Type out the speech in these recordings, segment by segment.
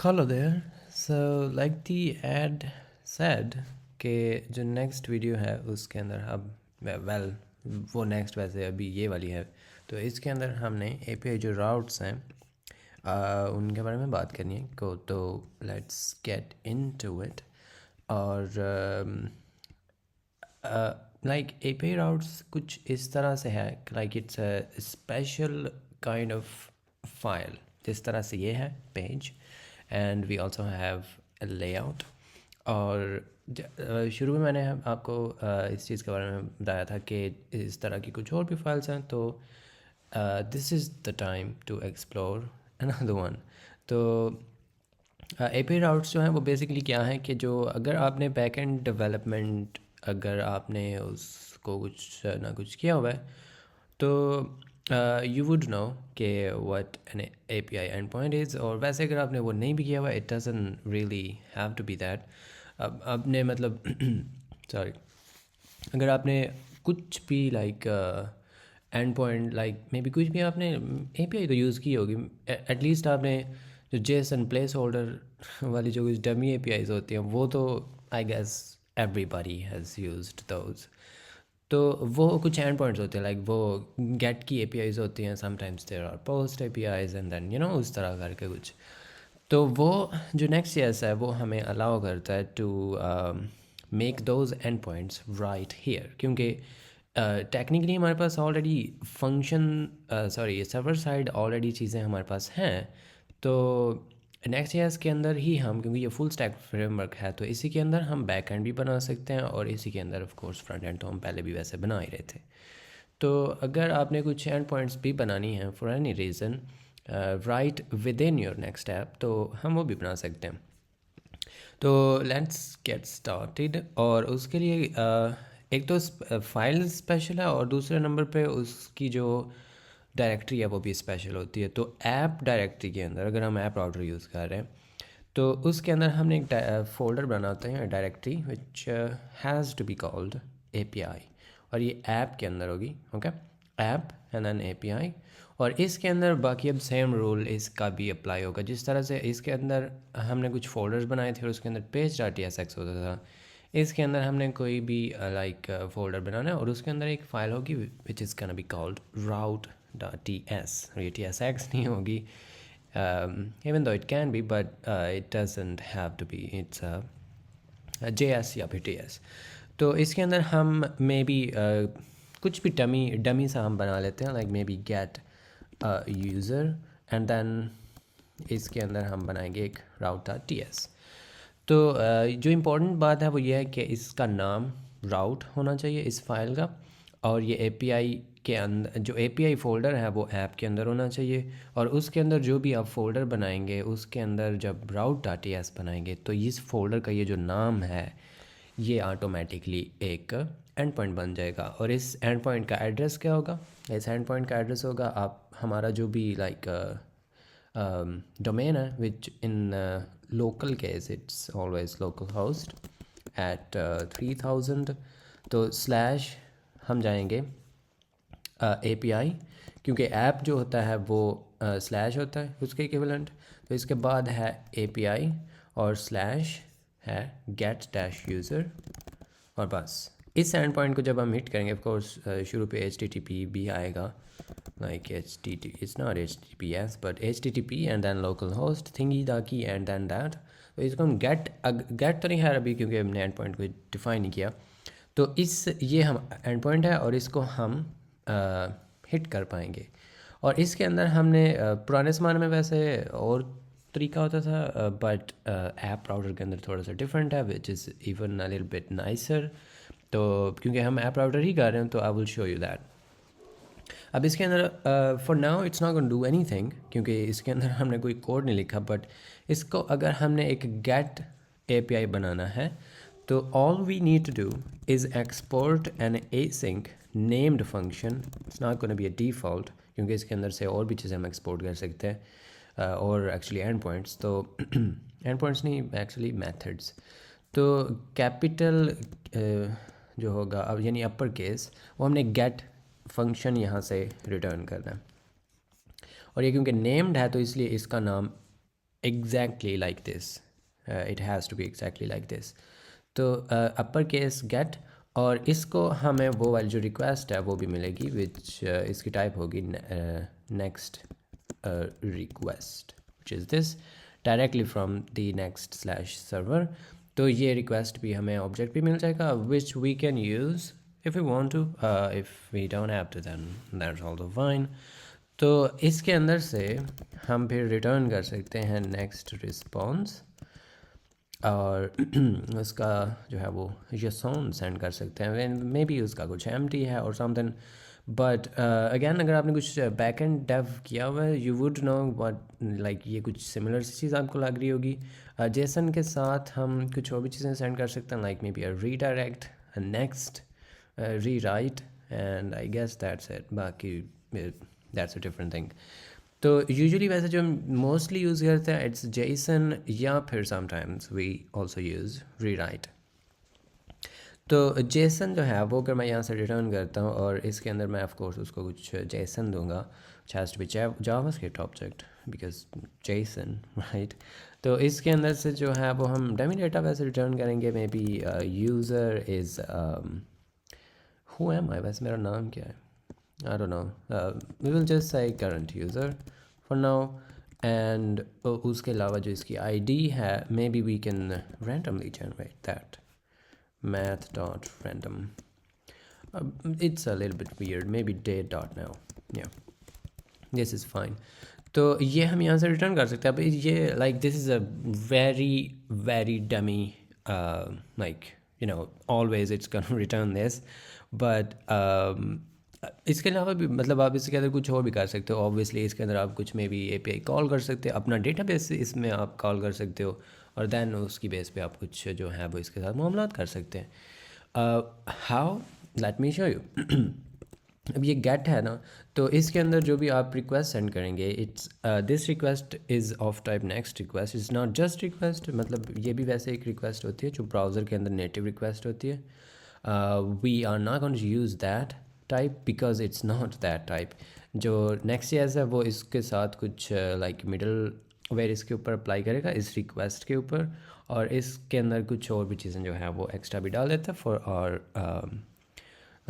Hello there. So like the ad said कि जो next video है उसके अंदर हम वेल वो नेक्स्ट वैसे अभी ये वाली है, तो इसके अंदर हमने एपीआई जो राउट्स हैं उनके बारे में बात करनी है को। तो लेट्स गेट इनटू इट। और लाइक एपीआई राउट्स कुछ इस तरह से है, like it's a special kind of file. जिस तरह से ये है page, and we also have a layout. और शुरू में मैंने आपको इस चीज़ के बारे में बताया था कि इस तरह की कुछ और भी फाइल्स हैं, तो this is the time to explore another one. तो एपीआई राउट्स जो हैं वो बेसिकली क्या है कि जो अगर आपने बैक एंड डेवलपमेंट अगर आपने उसको कुछ ना कुछ किया हुआ है, तो यू वुड नो कि what an API endpoint is. और वैसे अगर आपने वो नहीं भी किया हुआ, it doesn't really have to be that. अब आपने मतलब सॉरी, अगर आपने कुछ भी like endpoint like maybe कुछ भी आपने एपीआई तो यूज़ की होगी, एटलीस्ट आपने जो जेसन प्लेस होल्डर वाली जो कुछ डमी एपीआईज होती हैं वो तो I guess everybody has used those. तो वो कुछ एंड पॉइंट्स होते हैं, लाइक वो गेट की एपीआईज होती हैं, sometimes there are post APIs and then उस तरह करके कुछ। तो वो जो नेक्स्ट ईयर्स है वो हमें अलाउ करता है to make those end points right here, क्योंकि टेक्निकली हमारे पास already function sorry server side already चीज़ें हमारे पास हैं। तो नेक्स्ट ईयर्स के अंदर ही हम, क्योंकि ये फुल स्टैक फ्रेमवर्क है, तो इसी के अंदर हम बैक एंड भी बना सकते हैं और इसी के अंदर ऑफ कोर्स फ्रंट एंड तो हम पहले भी वैसे बना ही रहे थे। तो अगर आपने कुछ एंड पॉइंट्स भी बनानी हैं for any reason right with in your next app, तो हम वो भी बना सकते हैं। तो लेट्स गेट स्टार्टेड। और उसके लिए एक तो फाइल स्पेशल है और दूसरे नंबर पे उसकी जो डायरेक्टरी है वो भी स्पेशल होती है। तो ऐप डायरेक्टरी के अंदर अगर हम ऐप राउटर यूज़ कर रहे हैं, तो उसके अंदर हमने एक फोल्डर बनाते हैं, directory which has to be called API, और ये ऐप के अंदर होगी। Okay, app and then API. और इसके अंदर बाकी अब सेम रूल इसका भी अप्लाई होगा। जिस तरह से इसके अंदर हमने कुछ फोल्डर्स बनाए थे और उसके अंदर page dot T S x होता था, इसके अंदर हमने कोई भी लाइक फोल्डर बनाना है और उसके अंदर एक फ़ाइल होगी which is can be called route dot T S. और ये टी एस एक्स नहीं होगी, even though it can be, but it doesn't have to be, it's a JS या फिर TS। तो इसके अंदर हम मे बी कुछ भी डमी सा हम बना लेते हैं, like maybe get user and then इसके अंदर हम बनाएंगे एक राउट डॉट टी एस। तो जो इम्पोर्टेंट बात है वो ये है कि इसका नाम राउट होना चाहिए इस फाइल का, और ये एपीआई के अंदर जो एपीआई फ़ोल्डर है वो ऐप के अंदर होना चाहिए। और उसके अंदर जो भी आप फ़ोल्डर बनाएंगे उसके अंदर जब राउट डॉट टी एस बनाएंगे तो इस फोल्डर का ये जो नाम है ये ऑटोमेटिकली एक एंड पॉइंट बन जाएगा। और इस एंड पॉइंट का एड्रेस क्या होगा? इस एंड पॉइंट का एड्रेस होगा आप हमारा जो भी लाइक domain है, which in local case it's always localhost at 3000। तो स्लैश हम जाएंगे API, क्योंकि ऐप जो होता है वो स्लैश होता है उसके इक्विवेलेंट। तो इसके बाद है API और स्लैश है गेट डैश यूज़र, और बस इस एंड पॉइंट को जब हम हिट करेंगे, ऑफ कोर्स शुरू पे HTTP भी आएगा, like HTTP, it's not HTTPS but HTTP and then localhost thingy daki and then that। तो इसको हम गेट तो नहीं है अभी क्योंकि हमने एंड पॉइंट को डिफाइन नहीं किया। तो इस ये हम एंड पॉइंट है और इसको हम हिट कर पाएंगे। और इसके अंदर हमने पुराने ज़माने में वैसे और तरीका होता था, बट ऐप राउटर के अंदर थोड़ा सा डिफरेंट है which is even a little bit nicer. तो क्योंकि हम ऐप राउटर ही कर रहे हैं तो I will show you that. अब इसके अंदर for now it's not going to do anything, क्योंकि इसके अंदर हमने कोई कोड नहीं लिखा। बट इसको अगर हमने एक गेट एपीआई बनाना है तो all we need to do is export an async named function. It's not gonna be a default, क्योंकि इसके अंदर से और भी चीज़ें हम एक्सपोर्ट कर सकते हैं, और एक्चुअली एंड पॉइंट्स तो एंड पॉइंट्स नहीं, एक्चुअली मेथड्स। तो कैपिटल जो होगा अब यानी अपर केस, वो हमने गेट फंक्शन यहाँ से रिटर्न करना है। और ये क्योंकि नेम्ड है तो इसलिए इसका नाम exactly like this. It has to be exactly like this. तो अपर केस गेट, और इसको हमें वो वाली जो रिक्वेस्ट है वो भी मिलेगी, विच इसकी टाइप होगी next request, which is this, directly from the next slash server. तो ये रिक्वेस्ट भी हमें ऑब्जेक्ट भी मिल जाएगा, which we can use if we want to. If we don't have to then that's also fine. तो इसके अंदर से हम फिर रिटर्न कर सकते हैं नेक्स्ट रिस्पॉन्स, और उसका जो है वो यसन सेंड कर सकते हैं. मे बी उसका कुछ एम्प्टी है और समथिंग, बट अगेन अगर आपने कुछ बैक एंड डेव किया हुआ है, you would know what, like ये कुछ सिमिलर सी चीज़ आपको लग रही होगी. जेसन के साथ हम कुछ और भी चीज़ें सेंड कर सकते हैं, like maybe a redirect, next, rewrite, and I guess that's it. बाकी दैट्स अ डिफरेंट थिंग. तो यूजुअली वैसे जो हम मोस्टली यूज़ करते हैं इट्स जेसन, या फिर sometimes we also use rewrite. तो जेसन जो है वो अगर मैं यहाँ से रिटर्न करता हूँ और इसके अंदर मैं ऑफ कोर्स उसको कुछ जेसन दूंगा, which has to be JavaScript object because Jason, right. तो इसके अंदर से जो है वो हम डमी डेटा वैसे रिटर्न करेंगे. Maybe user is who am I, वैसे मेरा नाम क्या है, I don't know. We will just say current user for now. And उसके अलावा जो इसकी ID है, maybe we can randomly generate that. Math.random. It's a little bit weird. Maybe date.now. Yeah. This is fine. तो ये हम यहाँ से रिटर्न कर सकते हैं. अब ये like this is a very very dummy, like you know always it's can return this, but इसके अलावा भी मतलब आप इसके अंदर कुछ और भी कर सकते हो. ऑब्वियसली इसके अंदर आप कुछ में भी API कॉल कर सकते हो, अपना डेटाबेस इसमें आप कॉल कर सकते हो, और देन उसकी बेस पे आप कुछ जो है वो इसके साथ मामलात कर सकते हैं. How, let me show you. अब ये गेट है ना, तो इसके अंदर जो भी आप रिक्वेस्ट सेंड करेंगे, it's this request is of type next request. Is not just request, मतलब ये भी वैसे एक रिक्वेस्ट होती है जो ब्राउज़र के अंदर नेटिव रिक्वेस्ट होती है. We are not going to use that type because it's not that type. जो नेक्स्ट एस है वो इसके साथ कुछ लाइक मिडल वेयर इसके ऊपर अप्लाई करेगा इस रिक्वेस्ट के ऊपर, और इसके अंदर कुछ और भी चीज़ें जो है वो एक्स्ट्रा भी डाल देता है फॉर और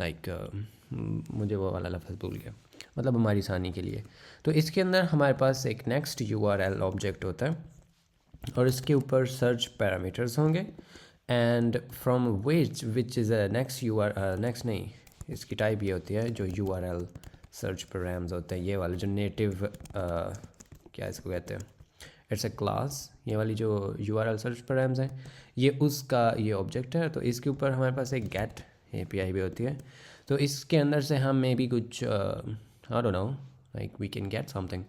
लाइक मुझे वो वाला लफ्ज़ भूल गया, मतलब हमारी आसानी के लिए. तो इसके अंदर हमारे पास एक नेक्स्ट URL ऑब्जेक्ट होता है, और इसके ऊपर सर्च पैरामीटर्स होंगे, and from which is a next next नहीं, इसकी टाइप ये होती है जो URL सर्च पैराम्स होते हैं. ये वाले जो नेटिव क्या इसको कहते हैं, इट्स अ क्लास. ये वाली जो URL सर्च पैराम्स हैं, ये उसका ये ऑब्जेक्ट है. तो इसके ऊपर हमारे पास एक गेट API भी होती है. तो इसके अंदर से हम मे बी कुछ I don't know, like we can get something.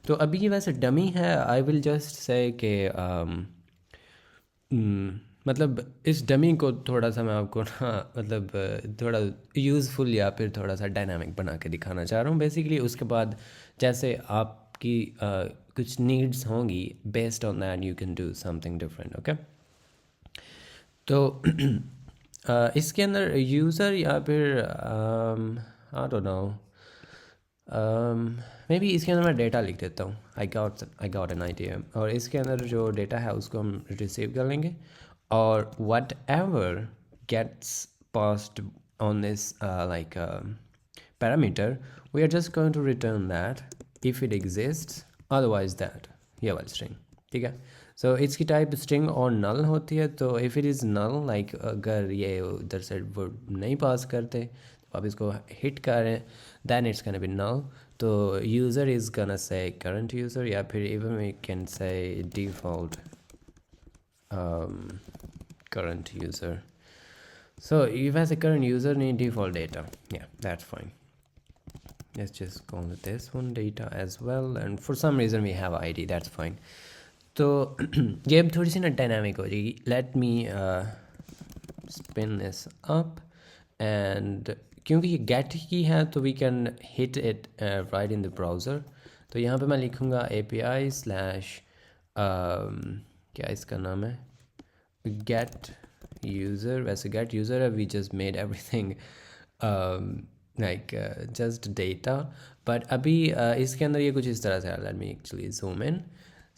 तो अभी ये वैसे डमी है. आई विल जस्ट से कि मतलब इस डमी को थोड़ा सा मैं आपको ना मतलब थोड़ा यूज़फुल या फिर थोड़ा सा डायनामिक बना के दिखाना चाह रहा हूँ बेसिकली. उसके बाद जैसे आपकी कुछ नीड्स होंगी, based on that you can do something different. Okay. तो इसके अंदर यूज़र या फिर आई डोंट नो, मे बी इसके अंदर मैं डेटा लिख देता हूँ. I got an idea. और इसके अंदर जो डेटा है उसको हम रिसीव कर लेंगे, और whatever gets passed on this like parameter, we are just going to return that if it exists, otherwise that, ये वाली स्ट्रिंग. ठीक है. सो इसकी टाइप स्ट्रिंग और नल होती है. तो if it is null, like अगर ये उधर से वो नहीं पास करते, तो आप इसको हिट करें, then it's gonna be null. तो user is gonna say current user, या फिर even we can say default current user. So if as a current user need default data, yeah, that's fine. Let's just go with this one, data as well, and for some reason we have ID, that's fine. तो ये अब थोड़ी सी ना dynamic हो जाएगी. Let me spin this up, and क्योंकि ये get की है तो we can hit it right in the browser. तो यहाँ पे मैं लिखूँगा API स्लैश क्या इसका नाम है, गेट यूज़र. वैसे गेट यूज़र है, we just made everything like just data. But अभी इसके अंदर ये कुछ इस तरह से है. Let me actually zoom in.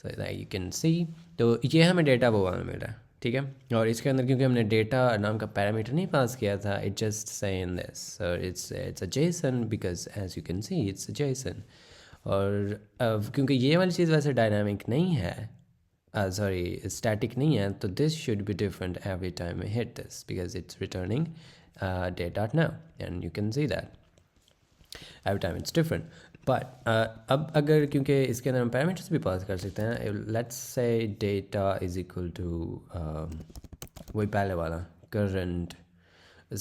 So like you can see, तो ये हमें डेटा वो वाला मिल रहा है, ठीक है। और इसके अंदर क्योंकि हमने डेटा नाम का पैरामीटर नहीं पास किया था, it just say in this, so it's a JSON, because as you can see it's a JSON. और क्योंकि ये वाली चीज़ वैसे डायनामिक नहीं है, सॉरी स्टैटिक नहीं है, तो this should be different every time we hit this, because it's returning data now, and you can see that every time it's different. But अब अगर क्योंकि इसके अंदर हम पैरामीटर्स भी पास कर सकते हैं, let's say data is equal to वही पहले वाला करंट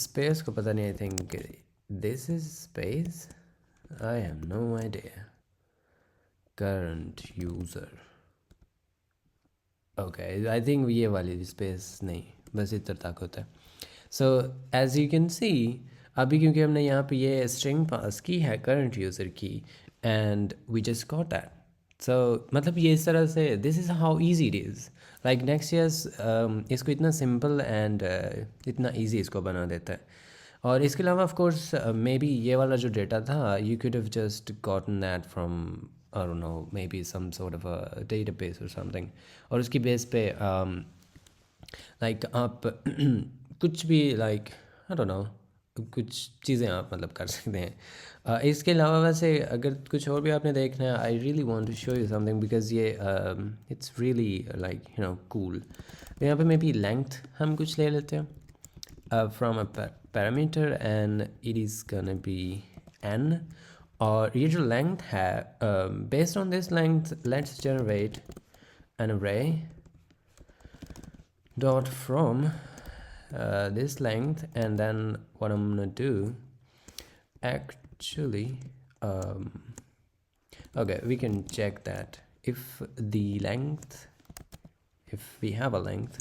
स्पेस को पता नहीं, I think this is space, I have no idea, current user, okay I think ये वाली स्पेस नहीं, बस इतना तक होता है। So as you can see, अभी क्योंकि हमने यहाँ पे ये स्ट्रिंग पास की है करंट यूज़र की, and we just got that. So मतलब ये इस तरह से, this is how easy it is, like next years इसको इतना सिंपल एंड इतना ईजी इसको बना देता है। और इसके अलावा ऑफ कोर्स मे बी ये वाला जो डेटा था, you could have just gotten that from I don't know, maybe some sort of a database और समथिंग, और उसकी बेस पे लाइक आप कुछ भी लाइक आई डोंट नो, कुछ चीज़ें आप मतलब कर सकते हैं। इसके अलावा वैसे अगर कुछ और भी आपने देखना है, I really want to show you something, because ये it's really like you know cool. यहाँ पे मे बी लेंथ हम कुछ ले लेते हैं from a parameter, and it is gonna be n, और ये जो लेंथ है, based on this length let's generate an array dot from this length, and then what I'm gonna do actually, okay, we can check that if the length, if we have a length,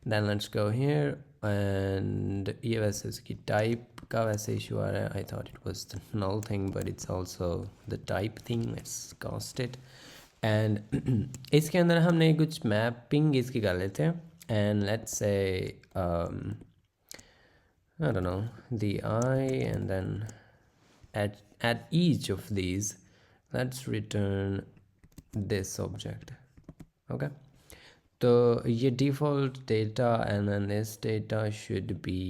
then let's go here, and ये वैसे इसकी type का वैसे issue आ रहा है, I thought it was the null thing, but it's also the type thing, let's cast it, and इसके अंदर हमने कुछ mapping इसकी कर लेते हैं, and let's say I don't know, the I, and then at each of these let's return this object, okay. So your default data, and then this data should be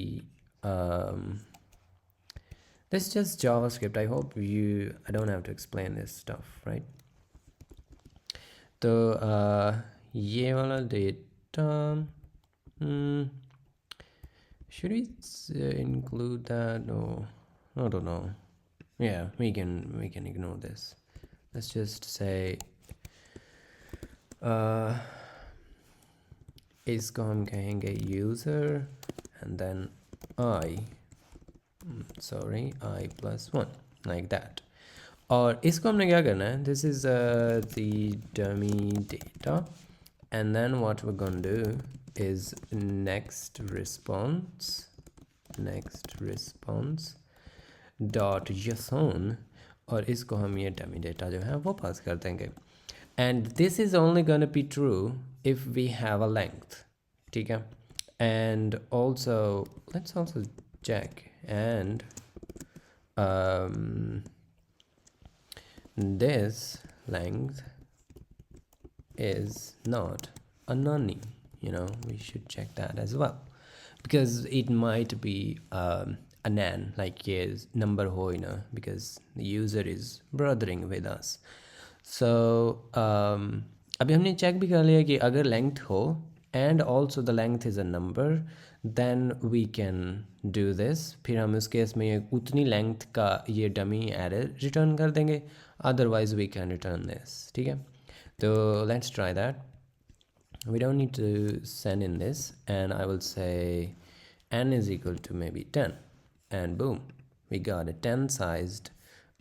this is just JavaScript. I hope I don't have to explain this stuff, right? तो ये वाला data, should we include that? No, I don't know. Yeah, we can ignore this. Let's just say इसको हम कहेंगे user, and then I +1, like that. और इसको हमने क्या करना है, this is the dummy data, and then what we're going to do is next response dot json, और इसको हम ये dummy data जो है वो पास कर देंगे, and this is only going to be true if we have a length, ठीक है। and also let's also check, and this length is not a nonny, you know, we should check that as well, because it might be a nan, like yes number ho na, because the user is brothering with us. So अभी हमने check भी कर लिया कि अगर length हो and also the length is a number, then we can do this, फिर हम उस केस में ये उतनी लेंथ का ये डमी एरर रिटर्न कर देंगे, otherwise we can return this, ठीक है। तो let's try that. We don't need to send in this, and I will say n is equal to maybe 10, and boom, we got a 10 sized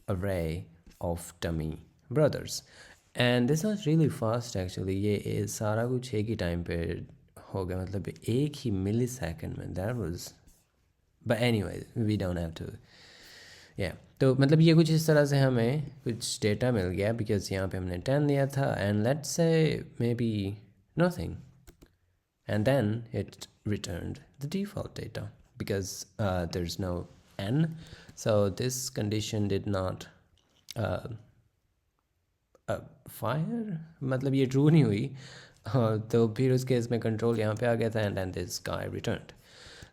array of dummy brothers, and this was really fast actually. ये सारा कुछ एक ही time पे हो गया, मतलब एक ही मिली second में, that was, but anyway we don't have to, yeah. तो मतलब ये कुछ इस तरह से हमें कुछ डेटा मिल गया, बिकॉज यहाँ पे हमने 10 दिया था, and let's say maybe nothing, and then it returned the default data, because there's no n, so this condition did not fire मतलब ये ट्रू नहीं हुई। तो फिर उस केस में कंट्रोल यहाँ पे आ गया था and then this guy returned.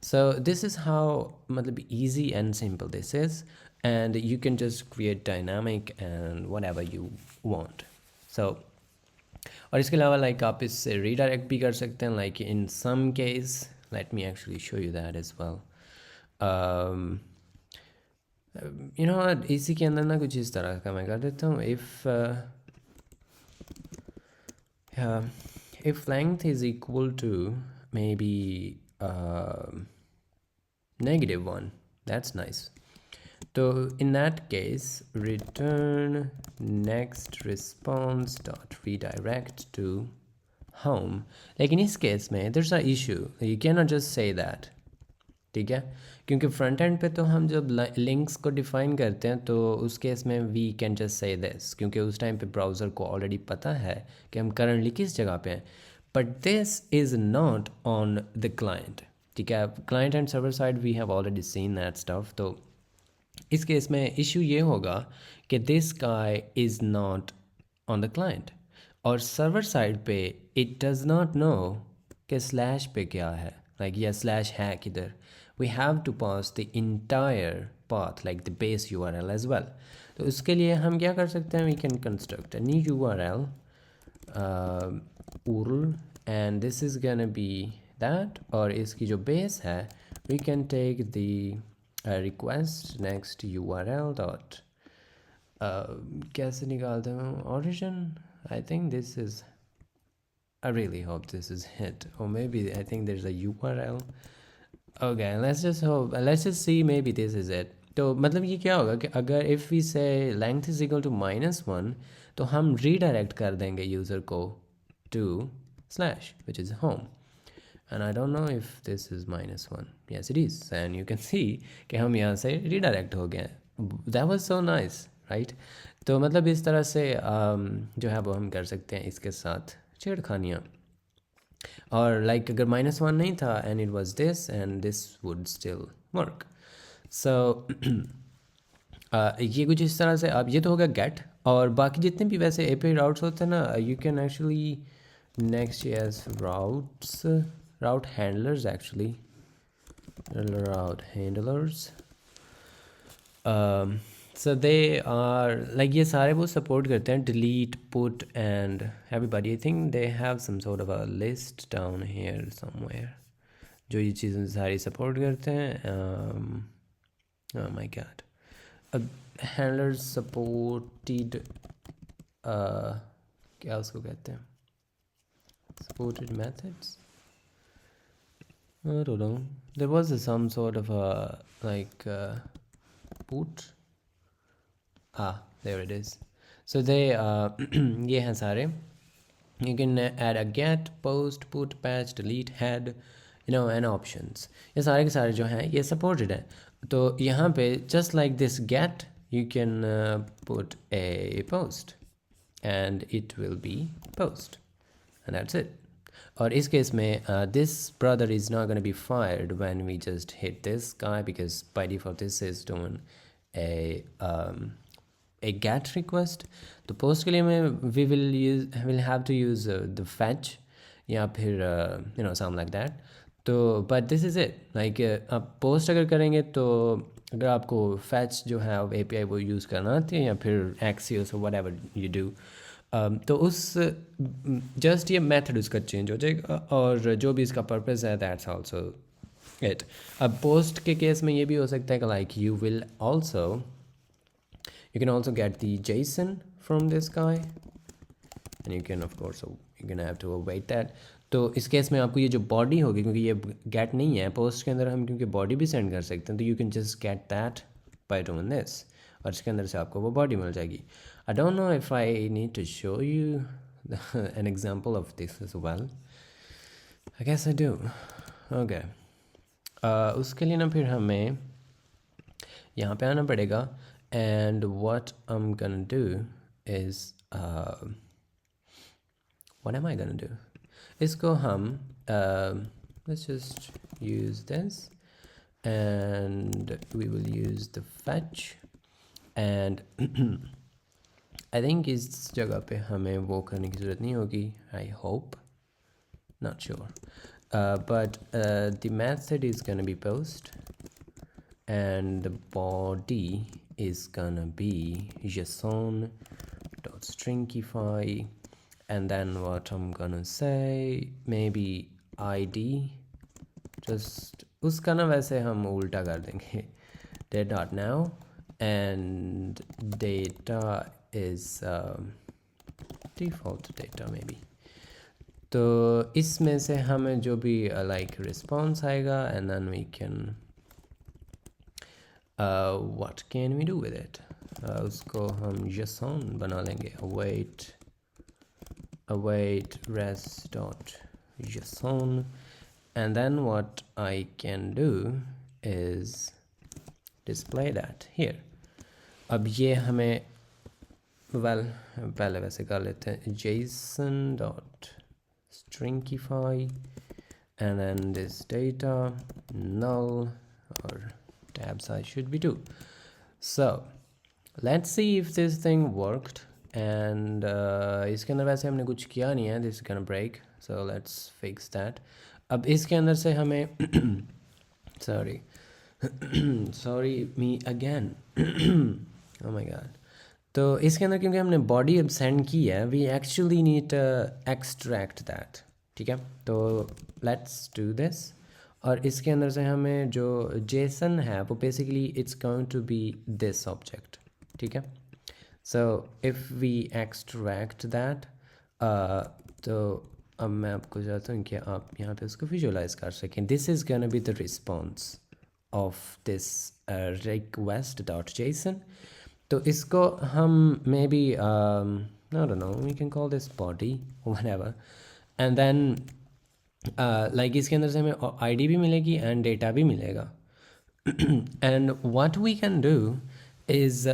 So this is how matlab easy and simple this is, and you can just create dynamic and whatever you want. So और इसके अलावा लाइक आप इससे रीडायरेक्ट भी कर सकते हैं like in some case. Let me actually show you that as well. You know इसी के अंदर ना कुछ इस तरह का मैं कर देता हूँ. if length is equal to maybe -1, that's nice. So in that case return next response dot redirect to home. लेकिन इस केस में there's a issue, you cannot just say that. ठीक है, क्योंकि फ्रंट एंड पे तो हम जब लिंक्स को डिफाइन करते हैं तो उस केस में we can just say this, क्योंकि उस टाइम पे ब्राउज़र को ऑलरेडी पता है कि हम करंटली किस जगह पे हैं. But this is not on the client. ठीक है, client and server side we have already seen that stuff. तो इस केस में इशू ये होगा कि this guy is not on the client, और सर्वर साइड पे इट डज़ नॉट नो कि स्लैश पे क्या है, लाइक या स्लैश है किधर. we have to pass the entire path like the base URL as well. तो उसके लिए हम क्या कर सकते हैं, we can construct a new URL URL and this is gonna be that, और इसकी जो base है we can take the request next URL dot कैसे निकालते हैं origin. I think this is, I really hope this is it, or maybe I think there's a URL. Okay, let's just see, maybe this is it. तो मतलब ये क्या होगा कि अगर if we say length is equal to -1 तो हम redirect कर देंगे यूज़र को to slash which is home. And I don't know if this is -1. Yes it is, and you can see कि हम यहाँ से रीडायरेक्ट हो गए. That was so nice, right. तो मतलब इस तरह से जो है वो हम कर सकते हैं इसके साथ छेड़खानियाँ. और लाइक अगर -1 नहीं था and it was this and this would still work. So ये कुछ इस तरह से आप, ये तो होगा गेट. और बाकी जितने भी वैसे एपीआई राउट्स होते हैं ना, you can actually Next.js route handlers actually, route handlers. So they are like ये सारे वो support करते हैं delete, put and everybody. I think they have some sort of a list down here somewhere जो ये चीज़ें सारी support करते हैं. Oh my god. Handlers supported क्या उसको कहते हैं, supported methods. I don't know. There was some sort of a like put. There it is. So they ये हैं सारे. You can add a get, post, put, patch, delete, head, and options. ये सारे के सारे जो हैं ये supported हैं. तो यहाँ पे just like this get, you can put a post and it will be post, and that's it. और इस केस में this brother is not going to be fired when we just hit this guy, because by default this is doing a get request. तो post के लिए में we will have to use the fetch या फिर something like that. तो but this is it, like आप post अगर करेंगे तो अगर आपको fetch जो है API वो यूज़ करना आती है या फिर Axios or whatever you do, तो उस जस्ट ये मेथड उसका चेंज हो जाएगा और जो भी इसका पर्पस है दैट्स आल्सो इट. अब पोस्ट के केस में ये भी हो सकता है कि like you can also get the JSON from this guy and you can of course you can have to wait that. तो इस केस में आपको ये जो बॉडी होगी, क्योंकि ये गेट नहीं है पोस्ट के अंदर, हम क्योंकि बॉडी भी सेंड कर सकते हैं, तो you can just get that by doing this और इसके अंदर से आपको वो बॉडी मिल जाएगी. I don't know if I need to show you an example of this as well. I guess I do. Okay. उसके लिए ना फिर हमें यहाँ पे आना पड़ेगा, and what I'm gonna do is what am I gonna do? इसको हम let's just use this and we will use the fetch and I think इस जगह पे हमें वो करने की ज़रूरत नहीं होगी, I hope, not sure. But the method is gonna be post, and the body is gonna be json dot stringify, and then what I'm gonna say, maybe id, just उसका ना वैसे हम उल्टा कर देंगे, data now, and data is default data maybe. तो इसमें से हमें जो भी लाइक रिस्पॉन्स आएगा, and then we can what can we do with it, उसको हम json बना लेंगे, await res dot json, and then what I can do is display that here. अब ये हमें पहले वैसे कर लेते हैं, json dot stringify, and then this data null, or tab size should be 2. So let's see if this thing worked, and इसके अंदर वैसे हमने कुछ किया नहीं है, this is gonna break, so let's fix that. अब इसके अंदर से हमें sorry me again oh my god. तो इसके अंदर क्योंकि हमने बॉडी अब सेंड की है, we actually need extract that, ठीक है. तो लेट्स डू दिस, और इसके अंदर से हमें जो जेसन है वो basically it's going to be this object, ठीक है. So if we extract that, तो अब मैं आपको चाहता हूँ कि आप यहाँ पे उसको विजुअलाइज कर सकें. This is gonna be the response of this request dot JSON. तो इसको हम may be I don't know, we can call this body whatever, and then like इसके अंदर से हमें ID भी मिलेगी एंड डेटा भी मिलेगा. And what we can do is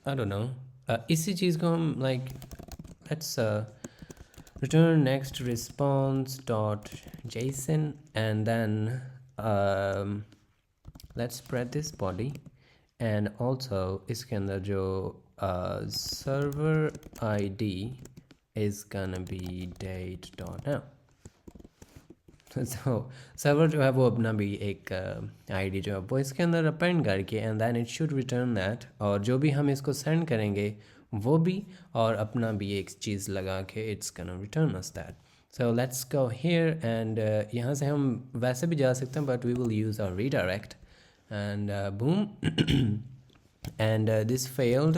I don't know, इसी चीज़ को हम like let's return next response dot json, and then let's spread this body, and also इसके अंदर जो server ID is gonna be date dot now. So server जो है वो अपना भी एक ID जो है वो इसके अंदर अपेंड करके, and then it should return that, और जो भी हम इसको सेंड करेंगे वो भी, और अपना भी एक चीज़ लगा के it's gonna return us that. So let's go here, and यहाँ से हम वैसे भी जा सकते हैं, but we will use our redirect, and boom and this failed,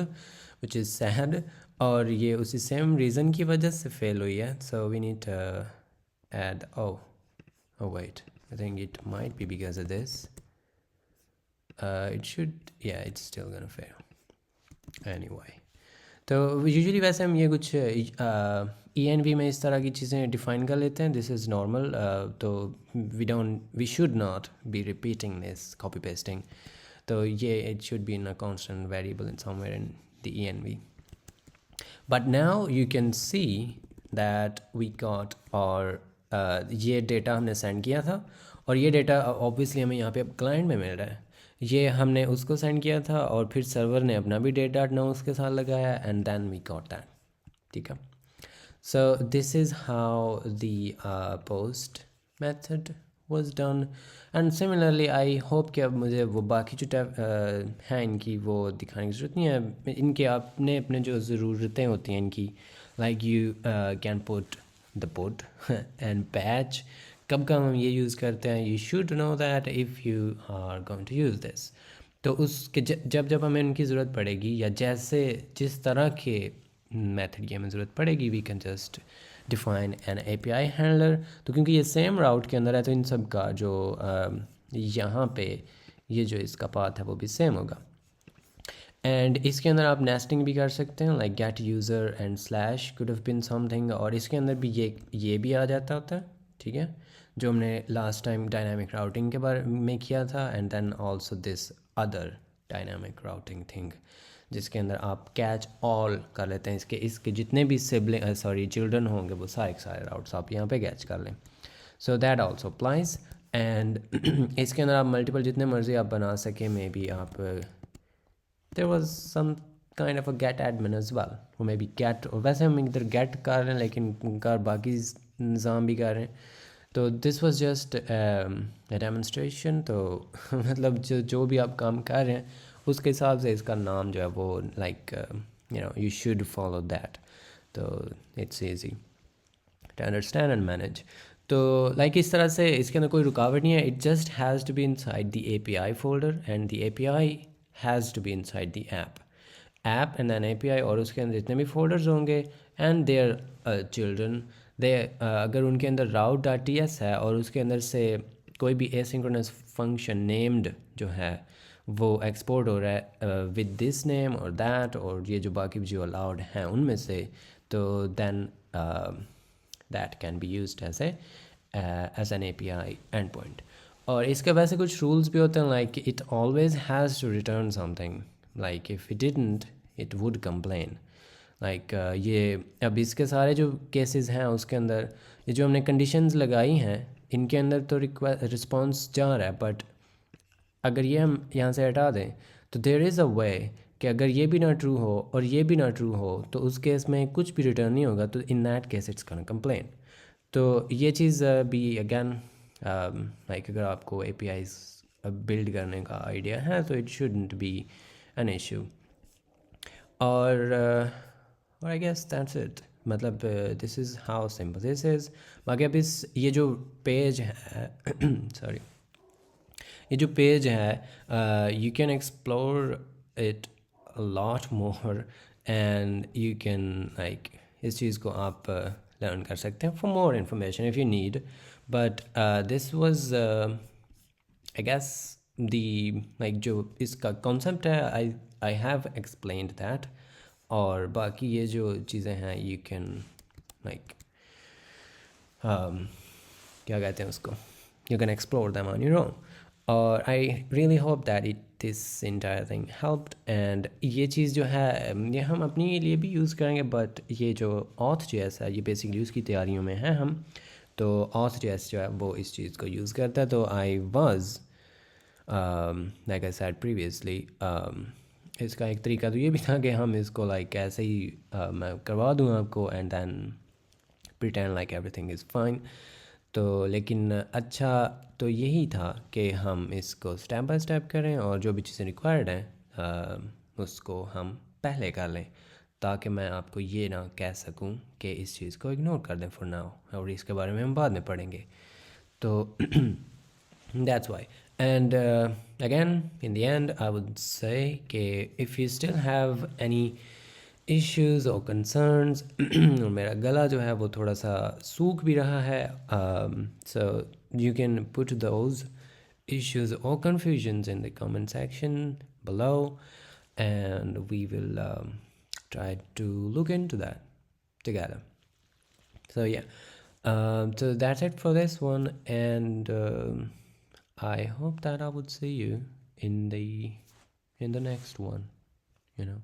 which is sad, और ये उसी सेम रीज़न की वजह से फेल हुई है. So we need to add oh wait, I think it might be because of this. It should, yeah, it's still gonna fail anyway. तो usually वैसे हम ये कुछ ENV में इस तरह की चीज़ें डिफ़ाइन कर लेते हैं. दिस इज़ नॉर्मल, तो we should not be repeating this copy pasting. तो ये it should be in a constant variable in somewhere in the ENV. But now you can see that we got, और ये data हमने send किया था, और ये डेटा ऑब्वियसली हमें यहाँ पे अब क्लाइंट में मिल रहा है. ये हमने उसको सेंड किया था, और फिर सर्वर ने अपना भी डेटा ना उसके साथ लगाया, and then we got that, ठीक है. So this is how the post method was done. And similarly I hope कि अब मुझे वो बाकी जो टैब हैं इनकी वो दिखाने की ज़रूरत नहीं है. इनके अपने अपने जो ज़रूरतें होती हैं इनकी, like you can put the put and patch. कब कब हम ये यूज़ करते हैं, you should know that if you are going to use this. तो उसके जब जब हमें इनकी ज़रूरत पड़ेगी, या जैसे जिस तरह के मेथड की हमें ज़रूरत पड़ेगी, we can just define an API handler. तो क्योंकि ये सेम राउट के अंदर है, तो इन सब का जो यहाँ पे ये जो इसका पाथ है वो भी सेम होगा. एंड इसके अंदर आप नेस्टिंग भी कर सकते हैं, like get user and slash could have been something, और इसके अंदर भी ये भी आ जाता होता है, ठीक है, जो हमने लास्ट टाइम डायनामिक राउटिंग के बारे में किया था. And then also this other dynamic routing thing, जिसके अंदर आप कैच ऑल कर लेते हैं. इसके जितने भी चिल्ड्रन होंगे वो सारे राउट्स आप यहाँ पे कैच कर लें. So that also applies. And इसके अंदर आप मल्टीपल जितने मर्जी आप बना सकें. मे बी आप there was some kind of a get admin as well, वो मे बी गेट, और वैसे हम इधर गेट कर रहे हैं लेकिन उनका बाकी निज़ाम भी कर रहे हैं। तो दिस वाज जस्ट डेमोन्स्ट्रेशन। तो मतलब जो भी आप काम कर रहे हैं उसके हिसाब से इसका नाम जो है वो like you should follow that. तो it's easy to understand and manage. तो लाइक इस तरह से इसके अंदर कोई रुकावट नहीं है। It just has to be inside the API folder and the API has to be inside the app and then API, और उसके अंदर जितने भी फोल्डर्स होंगे एंड देयर चिल्ड्रन दे, अगर उनके अंदर route.ts है और उसके अंदर से कोई भी एसिंक्रोनस फंक्शन नेम्ड जो है वो एक्सपोर्ट हो रहा है विद दिस नेम और दैट, और ये जो बाकी जो अलाउड हैं उनमें से, तो then that can be used as an API endpoint. और इसके वैसे कुछ rules भी होते हैं, like it always has to return something, like if it didn't it would complain. like ये अब इसके सारे जो cases हैं उसके अंदर ये जो हमने conditions लगाई हैं इनके अंदर तो रिस्पॉन्स जा रहा है, बट अगर ये हम यहाँ से हटा दें तो देर इज़ अ वे कि अगर ये भी ना ट्रू हो और ये भी ना ट्रू हो तो उस केस में कुछ भी रिटर्न नहीं होगा, तो in that case it's gonna complain. तो ये चीज़ भी अगेन लाइक अगर आपको APIs बिल्ड करने का आइडिया है तो it shouldn't be an issue. और आई गेस दैट्स इट, मतलब this is how simple this is. बाकी अब इस ये जो पेज है सॉरी ये जो पेज है you can explore it a lot more and you can like इस चीज़ को आप लर्न कर सकते हैं for more information if you need, but this was I guess the like जो इसका कॉन्सेप्ट है आई हैव एक्सप्लेन्ड दैट। और बाकी ये जो चीज़ें हैं यू कैन लाइक क्या कहते हैं उसको, you can explore them on your own. और I really hope that this entire thing helped, and ये चीज़ जो है ये हम अपने लिए भी यूज़ करेंगे, बट ये जो Auth.js है ये बेसिकली उसकी तैयारियों में है हम। तो Auth.js जो है वो इस चीज़ को यूज़ करता है। तो I was like I said previously इसका एक तरीका तो ये भी था कि हम इसको लाइक ऐसे ही मैं करवा दूँ आपको and then pretend like everything is fine। तो लेकिन अच्छा तो यही था कि हम इसको स्टेप बाय स्टेप करें और जो भी चीज़ें रिक्वायर्ड हैं उसको हम पहले कर लें, ताकि मैं आपको ये ना कह सकूं कि इस चीज़ को इग्नोर कर दें फॉर नाउ और इसके बारे में हम बाद में पढ़ेंगे। तो that's why. And again in the end I would say कि if you still have any issues or concerns और मेरा गला जो है वो थोड़ा सा सूख भी रहा है, so you can put those issues or confusions in the comment section below and we will try to look into that together. So yeah, so that's it for this one, and I hope that I would see you in the next one, you know.